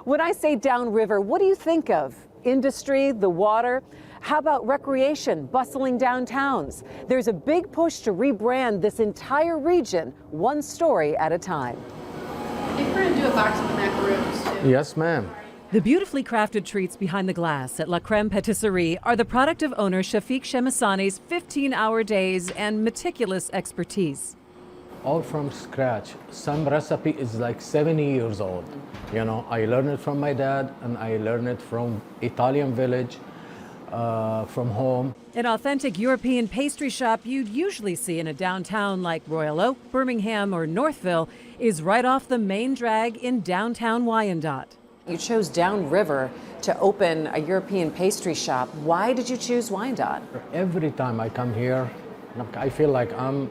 When I say downriver, what do you think of? Industry, the water? How about recreation, bustling downtowns? There's a big push to rebrand this entire region, one story at a time. I think we're going to do a box of the macaroons, too. Yes, ma'am. The beautifully crafted treats behind the glass at La Creme Patisserie are the product of owner Shafiq Shemessani's 15-hour days and meticulous expertise. All from scratch. Some recipe is like 70 years old. You know, I learned it from my dad, and I learned it from Italian village, from home. An authentic European pastry shop you'd usually see in a downtown like Royal Oak, Birmingham, or Northville is right off the main drag in downtown Wyandotte. You chose Downriver to open a European pastry shop. Why did you choose Wyandotte? Every time I come here, I feel like I'm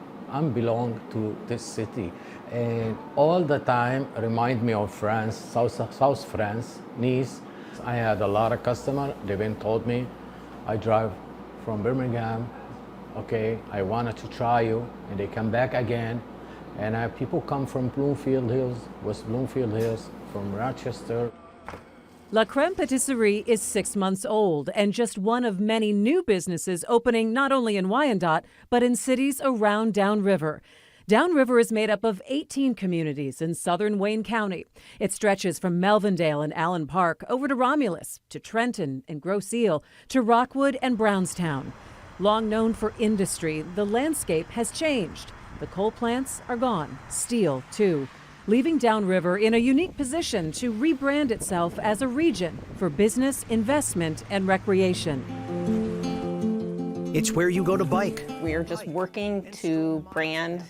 belong to this city, and all the time remind me of France, South France, Nice. I had a lot of customers. They've been told me, I drive from Birmingham. Okay, I wanted to try you, and they come back again. And I have people come from Bloomfield Hills, West Bloomfield Hills, from Rochester. La Creme Patisserie is 6 months old and just one of many new businesses opening not only in Wyandotte, but in cities around Downriver. Downriver is made up of 18 communities in southern Wayne County. It stretches from Melvindale and Allen Park over to Romulus, to Trenton and Grosse Ile, to Rockwood and Brownstown. Long known for industry, the landscape has changed. The coal plants are gone, steel too, leaving Downriver in a unique position to rebrand itself as a region for business, investment, and recreation. It's where you go to bike. We're just working to brand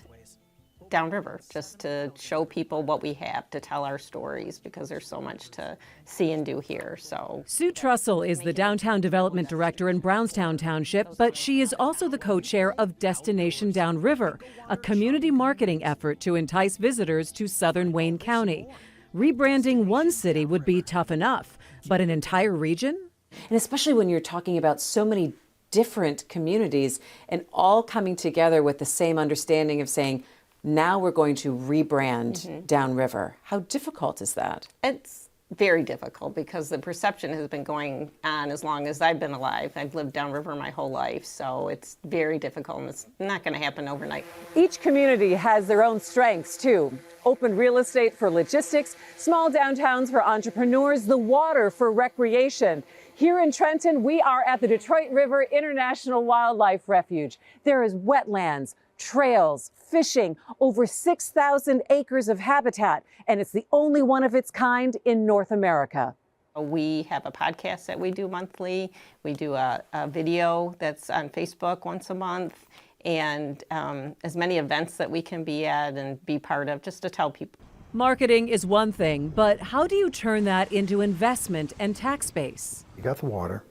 Downriver, just to show people what we have, to tell our stories, because there's so much to see and do here. So Sue Trussell is the Downtown Development Director in Brownstown Township, but she is also the co-chair of Destination Downriver, a community marketing effort to entice visitors to southern Wayne County. Rebranding one city would be tough enough, but an entire region? And especially when you're talking about so many different communities and all coming together with the same understanding of saying, now we're going to rebrand Downriver. How difficult is that? it's very difficult because the perception has been going on as long as I've been alive. I've lived downriver my whole life, so it's very difficult, and it's not going to happen overnight. Each community has their own strengths, too. Open real estate for logistics, small downtowns for entrepreneurs, the water for recreation. Here in Trenton, we are at the Detroit River International Wildlife Refuge. There is wetlands, trails, fishing, over 6,000 acres of habitat, and it's the only one of its kind in North America. We have a podcast that we do monthly. We do a video that's on Facebook once a month, and as many events that we can be at and be part of, just to tell people. Marketing is one thing, but how do you turn that into investment and tax base? You got the water,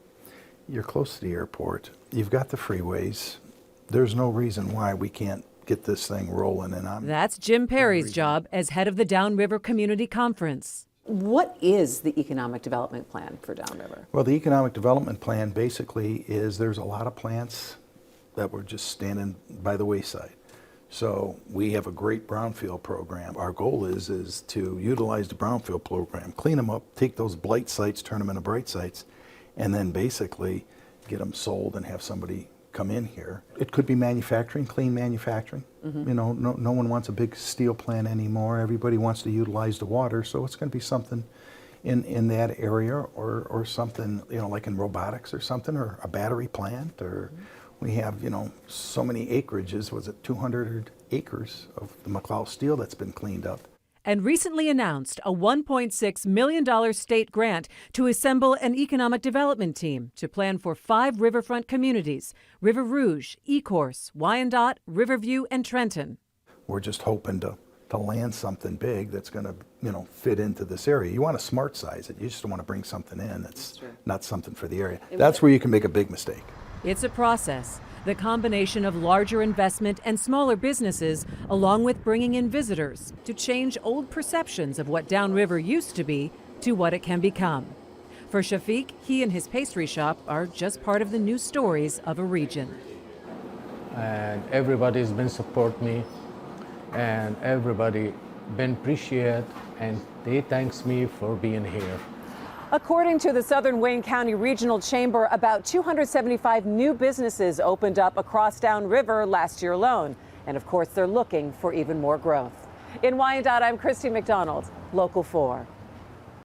you're close to the airport, you've got the freeways. There's no reason why we can't get this thing rolling. And That's Jim Perry's job as head of the Downriver Community Conference. What is the economic development plan for Downriver? Well, the economic development plan basically is there's a lot of plants that were just standing by the wayside. So we have a great brownfield program. Our goal is to utilize the brownfield program, clean them up, take those blight sites, turn them into bright sites, and then basically get them sold and have somebody come in here. It could be manufacturing, clean manufacturing. You know, no one wants a big steel plant anymore. Everybody wants to utilize the water, so it's going to be something in that area, or something, you know, like in robotics or something, or a battery plant, or we have, you know, so many acreages. Was it 200 acres of the McLeod steel that's been cleaned up? And recently announced a $1.6 million state grant to assemble an economic development team to plan for 5 riverfront communities: River Rouge, Ecorse, Wyandotte, Riverview, and Trenton. We're just hoping to land something big that's going to, you know, fit into this area. You want to smart size it. You just don't want to bring something in that's not something for the area. That's where you can make a big mistake. It's a process. The combination of larger investment and smaller businesses, along with bringing in visitors to change old perceptions of what Downriver used to be to what it can become. For Shafiq, he and his pastry shop are just part of the new stories of a region. And everybody's been support me, and everybody been appreciate and they thanks me for being here. According to the Southern Wayne County Regional Chamber, about 275 new businesses opened up across Downriver last year alone. And of course, they're looking for even more growth. In Wyandotte, I'm Christy McDonald, Local 4.